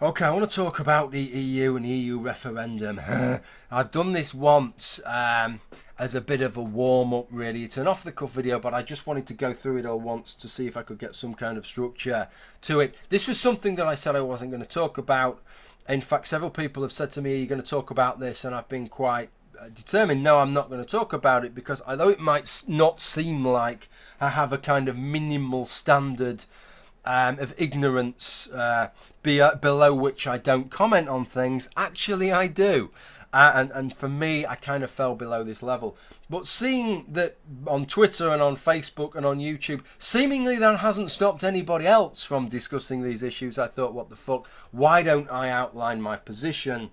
Okay, I want to talk about the EU and the EU referendum. I've done this once as a bit of a warm-up, really. It's an off-the-cuff video, but I just wanted to go through it all once to see if I could get some kind of structure to it. This was something that I said I wasn't going to talk about. In fact, several people have said to me, "Are you going to talk about this?" And I've been quite determined, no, I'm not going to talk about it, because although it might not seem like I have a kind of minimal standard of ignorance below which I don't comment on things, actually I do. And for me, I kind of fell below this level. But seeing that on Twitter and on Facebook and on YouTube, seemingly that hasn't stopped anybody else from discussing these issues, I thought, what the fuck? Why don't I outline my position?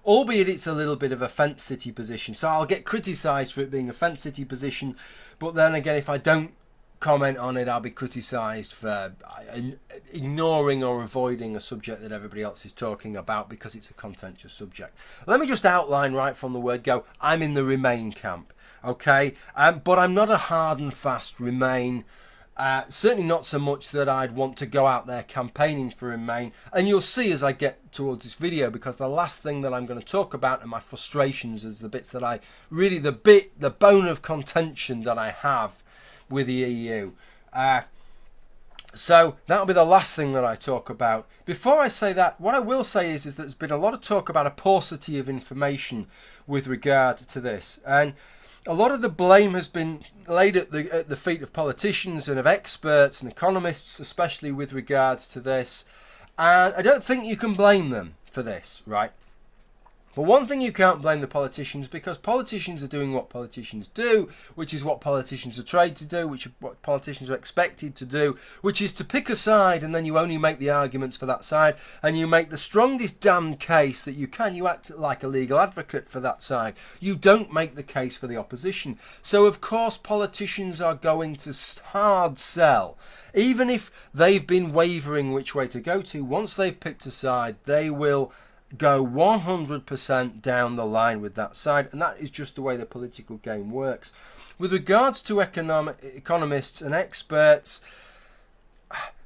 Albeit it's a little bit of a fence city position. So I'll get criticised for it being a fence city position. But then again, if I don't comment on it, I'll be criticised for ignoring or avoiding a subject that everybody else is talking about because it's a contentious subject. Let me just outline right from the word go. I'm in the Remain camp, okay? But I'm not a hard and fast Remain. Certainly not so much that I'd want to go out there campaigning for Remain. And you'll see as I get towards this video, because the last thing that I'm going to talk about are my frustrations, is the bits that the bone of contention that I have with the EU. So that'll be the last thing that I talk about. Before I say that, what I will say is that there's been a lot of talk about a paucity of information with regard to this. And a lot of the blame has been laid at the feet of politicians and of experts and economists, especially with regards to this. And I don't think you can blame them for this, right? But one thing you can't blame the politicians, because politicians are doing what politicians do, which is what politicians are trained to do, which is what politicians are expected to do, which is to pick a side, and then you only make the arguments for that side, and you make the strongest damned case that you can. You act like a legal advocate for that side. You don't make the case for the opposition. So of course politicians are going to hard sell. Even if they've been wavering which way to go to, once they've picked a side, they will go 100% down the line with that side, and that is just the way the political game works. With regards to economists and experts,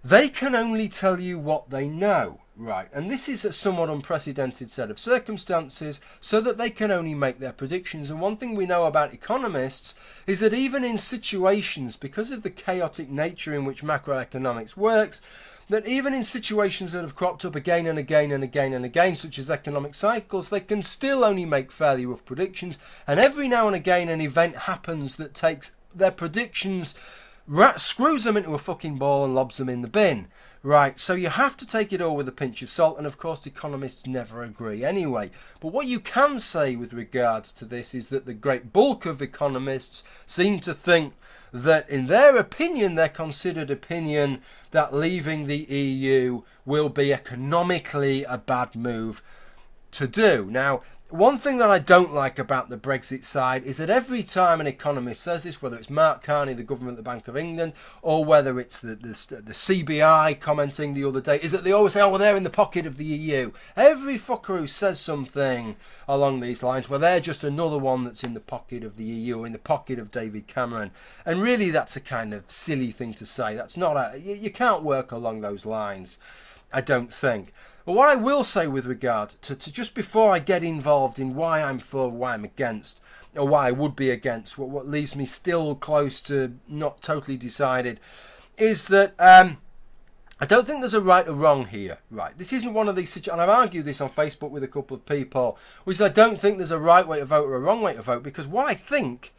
they can only tell you what they know, right? And this is a somewhat unprecedented set of circumstances, so that they can only make their predictions. And one thing we know about economists is that even in situations, because of the chaotic nature in which macroeconomics works, that even in situations that have cropped up again and again and again and again, such as economic cycles, they can still only make fairly rough predictions. And every now and again an event happens that takes their predictions, screws them into a fucking ball and lobs them in the bin. Right, so you have to take it all with a pinch of salt, and of course economists never agree anyway. But what you can say with regards to this is that the great bulk of economists seem to think that, in their opinion, their considered opinion, that leaving the EU will be economically a bad move to do. Now, one thing that I don't like about the Brexit side is that every time an economist says this, whether it's Mark Carney, the government, the Bank of England, or whether it's the CBI commenting the other day, is that they always say, oh, well, they're in the pocket of the EU. Every fucker who says something along these lines, well, they're just another one that's in the pocket of the EU, in the pocket of David Cameron. And really, that's a kind of silly thing to say. That's not you can't work along those lines, I don't think. But what I will say with regard to just before I get involved in why I'm for, why I'm against, or why I would be against, what leaves me still close to not totally decided, is that I don't think there's a right or wrong here, right? This isn't one of these situations, and I've argued this on Facebook with a couple of people, which is I don't think there's a right way to vote or a wrong way to vote, because what I think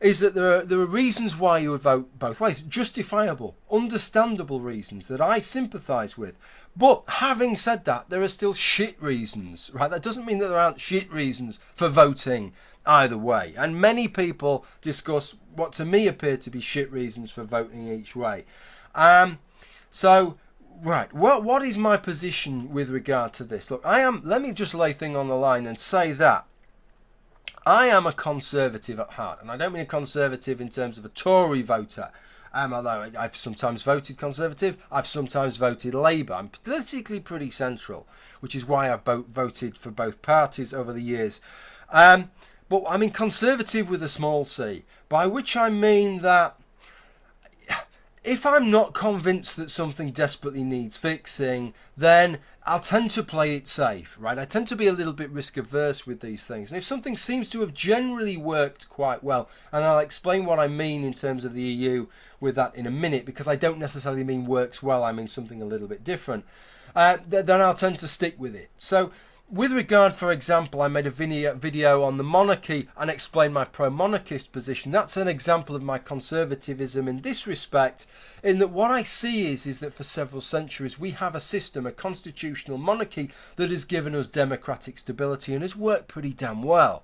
is that there are reasons why you would vote both ways. Justifiable, understandable reasons that I sympathise with. But having said that, there are still shit reasons, right? That doesn't mean that there aren't shit reasons for voting either way. And many people discuss what to me appear to be shit reasons for voting each way. So, right, what is my position with regard to this? Look, let me just lay thing on the line and say that I am a conservative at heart, and I don't mean a conservative in terms of a Tory voter, although I've sometimes voted Conservative, I've sometimes voted Labour. I'm politically pretty central, which is why I've voted for both parties over the years. But I mean Conservative with a small c, by which I mean that if I'm not convinced that something desperately needs fixing, then I'll tend to play it safe, right? I tend to be a little bit risk averse with these things. And if something seems to have generally worked quite well, and I'll explain what I mean in terms of the EU with that in a minute, because I don't necessarily mean works well, I mean something a little bit different, then I'll tend to stick with it. So with regard, for example, I made a video on the monarchy and explained my pro-monarchist position. That's an example of my conservatism in this respect, in that what I see is that for several centuries we have a system, a constitutional monarchy, that has given us democratic stability and has worked pretty damn well.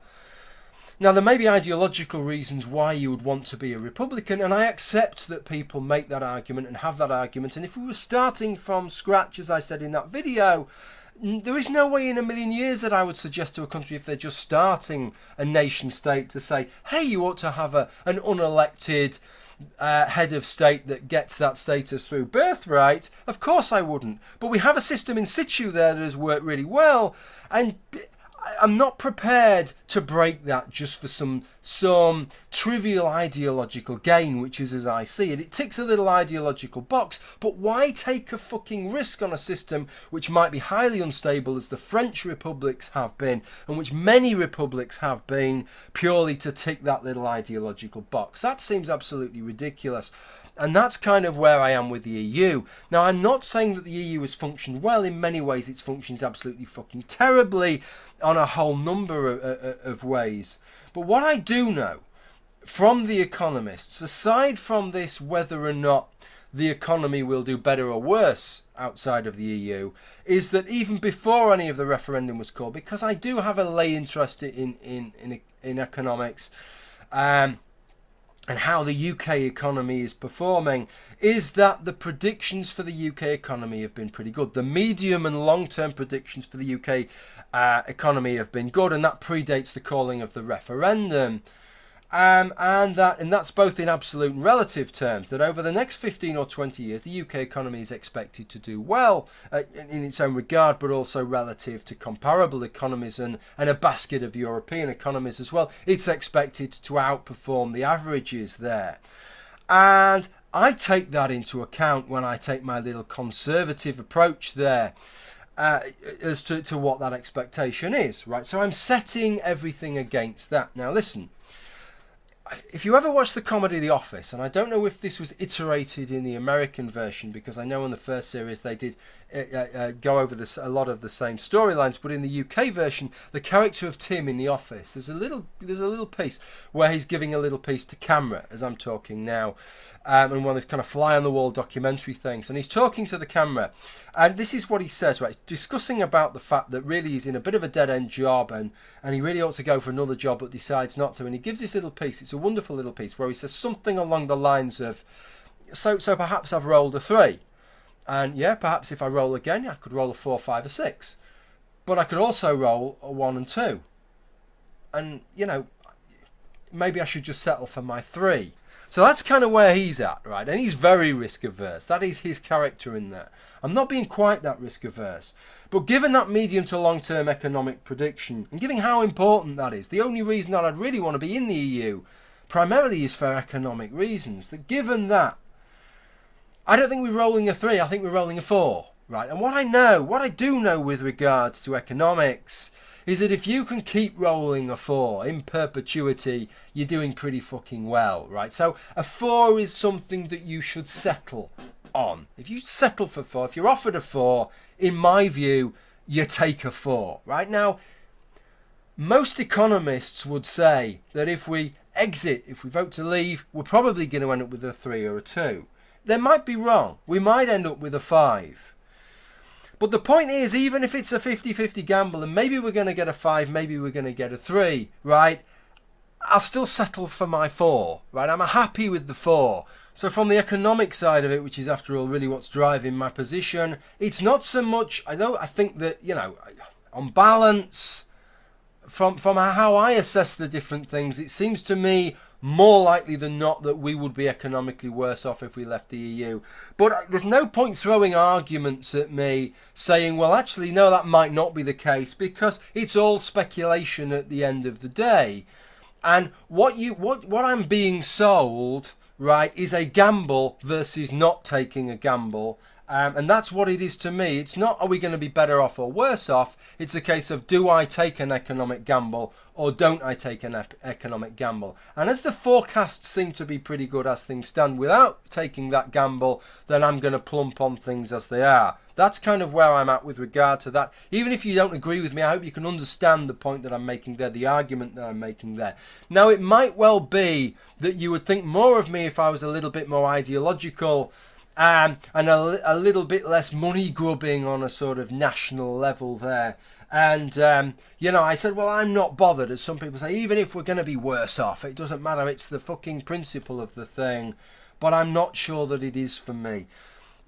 Now, there may be ideological reasons why you would want to be a Republican, and I accept that people make that argument and have that argument. And if we were starting from scratch, as I said in that video, there is no way in a million years that I would suggest to a country, if they're just starting a nation state, to say, hey, you ought to have an unelected head of state that gets that status through birthright. Of course I wouldn't. But we have a system in situ there that has worked really well, and I'm not prepared to break that just for some trivial ideological gain, which is as I see it. It ticks a little ideological box, but why take a fucking risk on a system which might be highly unstable, as the French republics have been, and which many republics have been, purely to tick that little ideological box? That seems absolutely ridiculous. And that's kind of where I am with the EU. Now, I'm not saying that the EU has functioned well. In many ways, it's functioned absolutely fucking terribly on a whole number of ways. But what I do know from the economists, aside from this whether or not the economy will do better or worse outside of the EU, is that even before any of the referendum was called, because I do have a lay interest in economics, and how the UK economy is performing, is that the predictions for the UK economy have been pretty good. The medium and long-term predictions for the UK economy have been good, and that predates the calling of the referendum. And that's both in absolute and relative terms, that over the next 15 or 20 years, the UK economy is expected to do well in its own regard, but also relative to comparable economies and a basket of European economies as well. It's expected to outperform the averages there. And I take that into account when I take my little conservative approach there. As to what that expectation is, right? So I'm setting everything against that. Now listen, if you ever watch the comedy The Office, and I don't know if this was iterated in the American version, because I know in the first series they did go over a lot of the same storylines, but in the UK version, the character of Tim in The Office, there's a little piece where he's giving a little piece to camera as I'm talking now, and one of these kind of fly-on-the-wall documentary things, and he's talking to the camera, and this is what he says, right, discussing about the fact that really he's in a bit of a dead-end job, and he really ought to go for another job, but decides not to, and he gives this little piece. It's a wonderful little piece where he says something along the lines of, so perhaps I've rolled a 3, and yeah, perhaps if I roll again, I could roll a 4, 5, or 6, but I could also roll a 1 and 2, and you know, maybe I should just settle for my 3. So that's kind of where he's at, right? And he's very risk averse. That is his character in there. I'm not being quite that risk averse. But given that medium to long term economic prediction, and given how important that is, the only reason that I'd really want to be in the EU primarily is for economic reasons. That given that, I don't think we're rolling a 3, I think we're rolling a 4, right? And what I do know with regards to economics, is that if you can keep rolling a 4 in perpetuity, you're doing pretty fucking well, right? So a 4 is something that you should settle on. If you settle for 4, if you're offered a 4, in my view, you take a 4, right? Now, most economists would say that if we exit, if we vote to leave, we're probably going to end up with a 3 or a 2. They might be wrong. We might end up with a 5. But the point is, even if it's a 50-50 gamble, and maybe we're going to get a 5, maybe we're going to get a 3, right? I'll still settle for my 4, right? I'm happy with the 4. So from the economic side of it, which is after all really what's driving my position, it's not so much, I think that, you know, on balance, from how I assess the different things, it seems to me more likely than not that we would be economically worse off if we left the EU. But there's no point throwing arguments at me saying, well, actually, no, that might not be the case, because it's all speculation at the end of the day. And what I'm being sold, right, is a gamble versus not taking a gamble. And that's what it is to me. It's not, are we going to be better off or worse off? It's a case of, do I take an economic gamble or don't I take an economic gamble? And as the forecasts seem to be pretty good as things stand, without taking that gamble, then I'm going to plump on things as they are. That's kind of where I'm at with regard to that. Even if you don't agree with me, I hope you can understand the point that I'm making there, the argument that I'm making there. Now, it might well be that you would think more of me if I was a little bit more ideological, and a little bit less money grubbing on a sort of national level there. And, I said, well, I'm not bothered, as some people say, even if we're going to be worse off, it doesn't matter, it's the fucking principle of the thing. But I'm not sure that it is for me.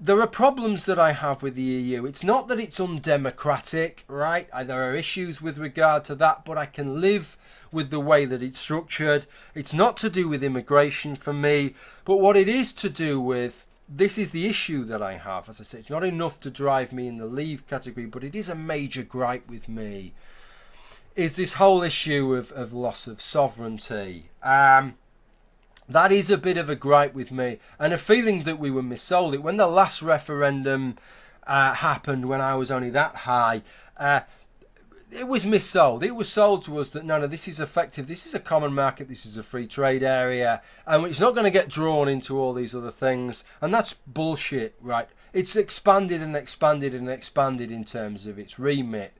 There are problems that I have with the EU. It's not that it's undemocratic, right? There are issues with regard to that, but I can live with the way that it's structured. It's not to do with immigration for me, but what it is to do with, this is the issue that I have. As I said, it's not enough to drive me in the leave category, but it is a major gripe with me, is this whole issue of loss of sovereignty. That is a bit of a gripe with me, and a feeling that we were missold it. When the last referendum happened, when I was only that high, it was missold. It was sold to us that no, this is effective, this is a common market, this is a free trade area, and it's not going to get drawn into all these other things, and that's bullshit, right? It's expanded and expanded and expanded in terms of its remit.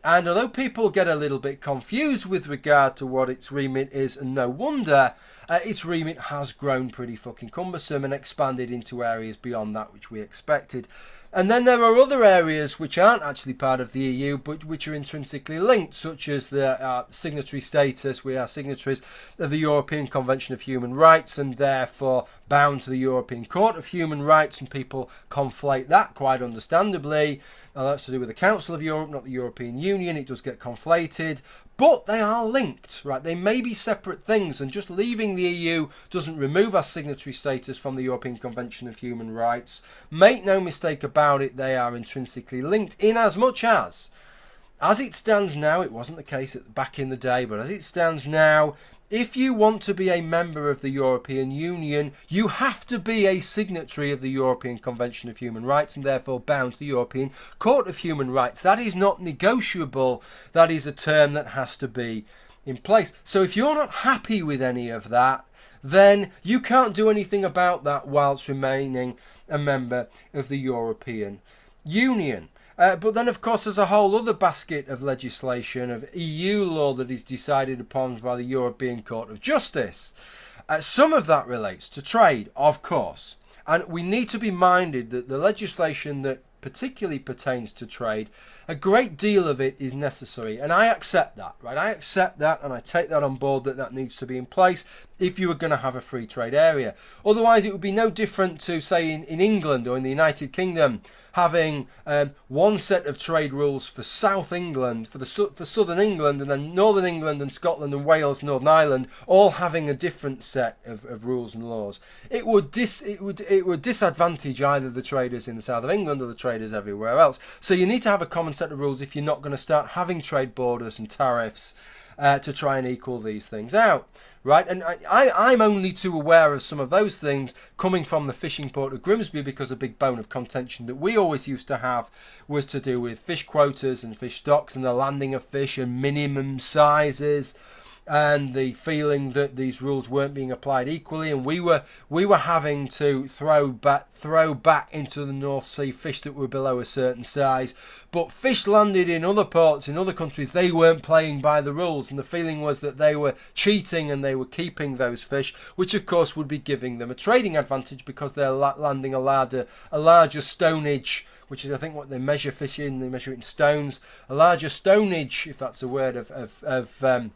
And although people get a little bit confused with regard to what its remit is, and no wonder, its remit has grown pretty fucking cumbersome and expanded into areas beyond that which we expected. And then there are other areas which aren't actually part of the EU, but which are intrinsically linked, such as the signatory status. We are signatories of the European Convention of Human Rights and therefore bound to the European Court of Human Rights, and people conflate that quite understandably. Now, that's to do with the Council of Europe, not the European Union. It does get conflated, but they are linked, right? They may be separate things, and just leaving the EU doesn't remove our signatory status from the European Convention of Human Rights. Make no mistake about it, they are intrinsically linked, in as much as it stands now, it wasn't the case back in the day, but as it stands now, if you want to be a member of the European Union, you have to be a signatory of the European Convention of Human Rights and therefore bound to the European Court of Human Rights. That is not negotiable. That is a term that has to be in place. So if you're not happy with any of that, then you can't do anything about that whilst remaining a member of the European Union. But then, of course, there's a whole other basket of legislation, of EU law that is decided upon by the European Court of Justice. Some of that relates to trade, of course. And we need to be minded that the legislation that particularly pertains to trade, a great deal of it is necessary. And I accept that, right? I accept that, and I take that on board, that needs to be in place if you were going to have a free trade area. Otherwise, it would be no different to, say, in England or in the United Kingdom, having one set of trade rules for South England, for Southern England, and then Northern England and Scotland and Wales, Northern Ireland, all having a different set of rules and laws. It would disadvantage either the traders in the south of England or the traders everywhere else. So you need to have a common set of rules if you're not going to start having trade borders and tariffs to try and equal these things out. Right, and I'm only too aware of some of those things coming from the fishing port of Grimsby, because a big bone of contention that we always used to have was to do with fish quotas and fish stocks and the landing of fish and minimum sizes, and the feeling that these rules weren't being applied equally, and we were having to throw back into the North Sea fish that were below a certain size. But fish landed in other ports, in other countries, they weren't playing by the rules, and the feeling was that they were cheating and they were keeping those fish, which of course would be giving them a trading advantage because they're landing a larger stonage, which is, I think, what they measure fish in. They measure it in stones. A larger stonage, if that's a word, of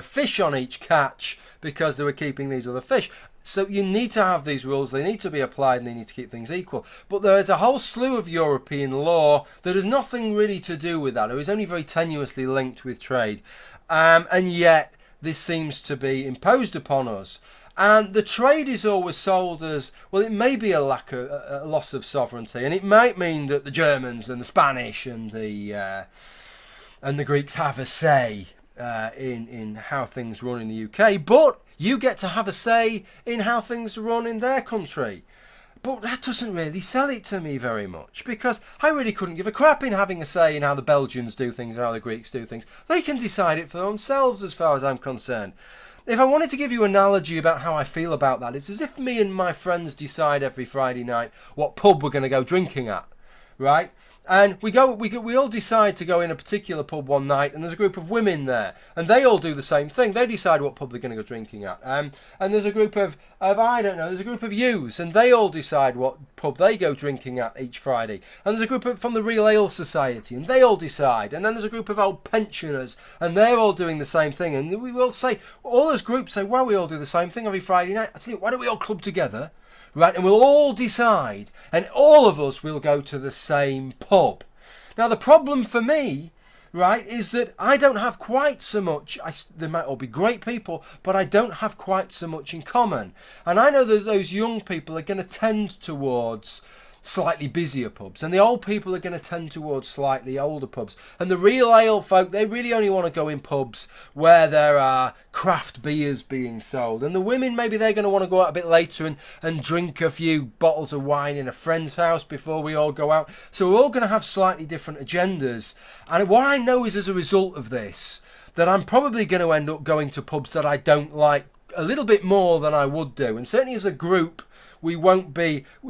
fish on each catch, because they were keeping these other fish. So you need to have these rules, they need to be applied, and they need to keep things equal. But there is a whole slew of European law that has nothing really to do with that, or is only very tenuously linked with trade. And yet this seems to be imposed upon us. And the trade is always sold as, well, it may be a loss of sovereignty, and it might mean that the Germans and the Spanish and the Greeks have a say in how things run in the UK, but You get to have a say in how things run in their country. But that doesn't really sell it to me very much, because I really couldn't give a crap in having a say in how the Belgians do things or how the Greeks do things. They can decide it for themselves as far as I'm concerned. If I wanted to give you an analogy about how I feel about that, it's as if me and my friends decide every Friday night what pub we're going to go drinking at, right? And we all decide to go in a particular pub one night, and there's a group of women there, and they all do the same thing. They decide what pub they're going to go drinking at. And there's a group of I don't know, there's a group of youths, and they all decide what pub they go drinking at each Friday. And there's a group from the Real Ale Society, and they all decide. And then there's a group of old pensioners, and they're all doing the same thing. And we will say, all those groups say, well, we all do the same thing every Friday night. I tell you, why don't we all club together? Right, and we'll all decide, and all of us will go to the same pub. Now, the problem for me, right, is that I don't have quite so much. They might all be great people, but I don't have quite so much in common. And I know that those young people are going to tend towards slightly busier pubs, and the old people are going to tend towards slightly older pubs. And the real ale folk, they really only want to go in pubs where there are craft beers being sold. And the women, maybe they're going to want to go out a bit later and drink a few bottles of wine in a friend's house before we all go out. So we're all going to have slightly different agendas. And what I know is, as a result of this, that I'm probably going to end up going to pubs that I don't like a little bit more than I would do. And certainly as a group,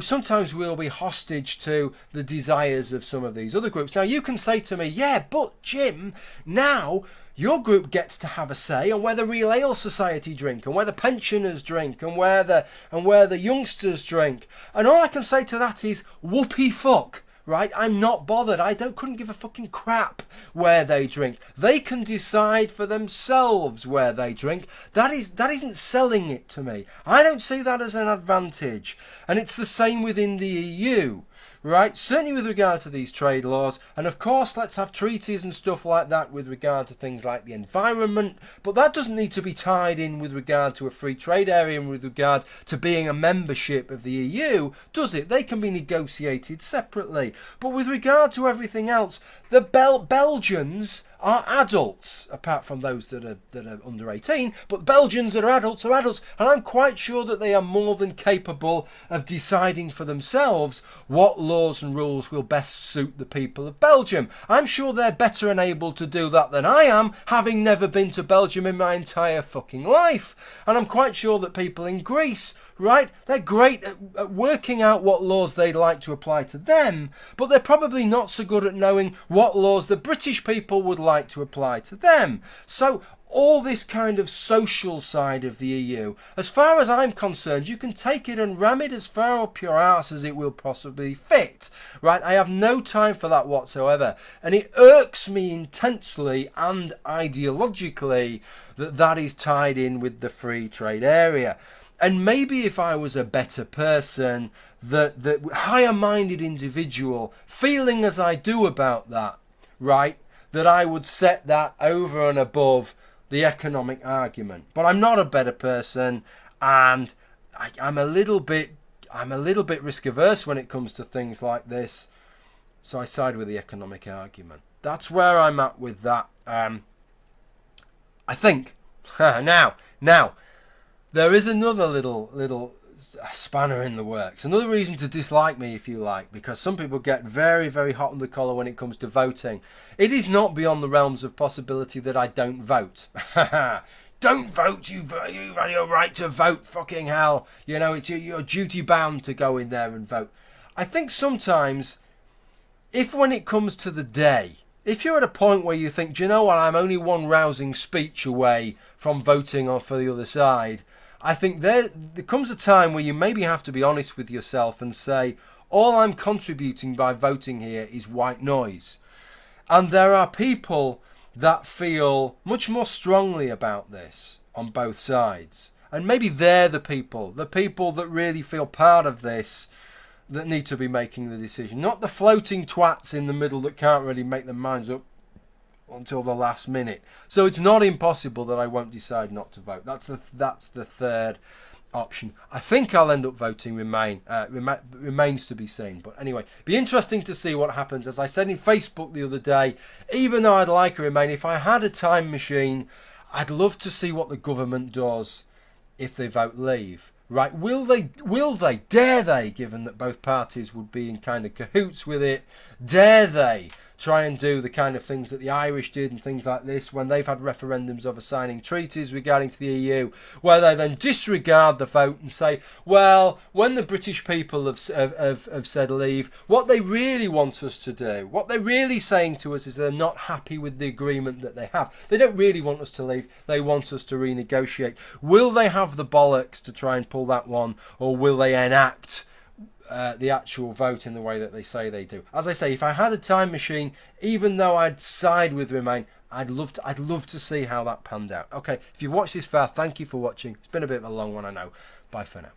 sometimes we'll be hostage to the desires of some of these other groups. Now, you can say to me, yeah, but Jim, now your group gets to have a say on where the Real Ale Society drink, and where the pensioners drink, and where the youngsters drink. And all I can say to that is, whoopee fuck. Right? I'm not bothered. Couldn't give a fucking crap where they drink. They can decide for themselves where they drink. That isn't selling it to me. I don't see that as an advantage. And it's the same within the EU. Right? Certainly with regard to these trade laws. And of course, let's have treaties and stuff like that with regard to things like the environment. But that doesn't need to be tied in with regard to a free trade area and with regard to being a membership of the EU, does it? They can be negotiated separately. But with regard to everything else, the Belgians are adults, apart from those that are under 18, but Belgians that are adults, and I'm quite sure that they are more than capable of deciding for themselves what laws and rules will best suit the people of Belgium. I'm sure they're better able to do that than I am, having never been to Belgium in my entire fucking life. And I'm quite sure that people in Greece, right, they're great at working out what laws they'd like to apply to them, but they're probably not so good at knowing what laws the British people would like to apply to them. So all this kind of social side of the EU, as far as I'm concerned, you can take it and ram it as far up your arse as it will possibly fit, right? I have no time for that whatsoever, and it irks me intensely and ideologically that is tied in with the free trade area. And maybe if I was a better person, the higher-minded individual, feeling as I do about that, right, that I would set that over and above the economic argument. But I'm not a better person, and I'm a little bit risk averse when it comes to things like this. So I side with the economic argument. That's where I'm at with that. I think now. There is another little spanner in the works. Another reason to dislike me, if you like, because some people get very, very hot on the collar when it comes to voting. It is not beyond the realms of possibility that I don't vote. Don't vote, you've had your right to vote, fucking hell. You know, you're duty bound to go in there and vote. I think sometimes, if when it comes to the day, if you're at a point where you think, do you know what, I'm only one rousing speech away from voting or for the other side, I think there comes a time where you maybe have to be honest with yourself and say, all I'm contributing by voting here is white noise. And there are people that feel much more strongly about this on both sides. And maybe they're the people that really feel part of this, that need to be making the decision. Not the floating twats in the middle that can't really make their minds up until the last minute. So it's not impossible that I won't decide not to vote. That's the third option. I think I'll end up voting Remain. Remains to be seen. But anyway, be interesting to see what happens. As I said in Facebook the other day, even though I'd like a Remain, if I had a time machine, I'd love to see what the government does if they vote leave? Right? Will they, dare they, given that both parties would be in kind of cahoots with it, dare they try and do the kind of things that the Irish did and things like this when they've had referendums over signing treaties regarding to the EU, where they then disregard the vote and say, well, when the British people have said leave, what they really want us to do, what they're really saying to us is they're not happy with the agreement that they have. They don't really want us to leave, they want us to renegotiate. Will they have the bollocks to try and pull that one, or will they enact the actual vote in the way that they say they do? As I say, if I had a time machine, even though I'd side with Remain, I'd love to see how that panned out. Okay, if you've watched this far, thank you for watching. It's been a bit of a long one, I know. Bye for now.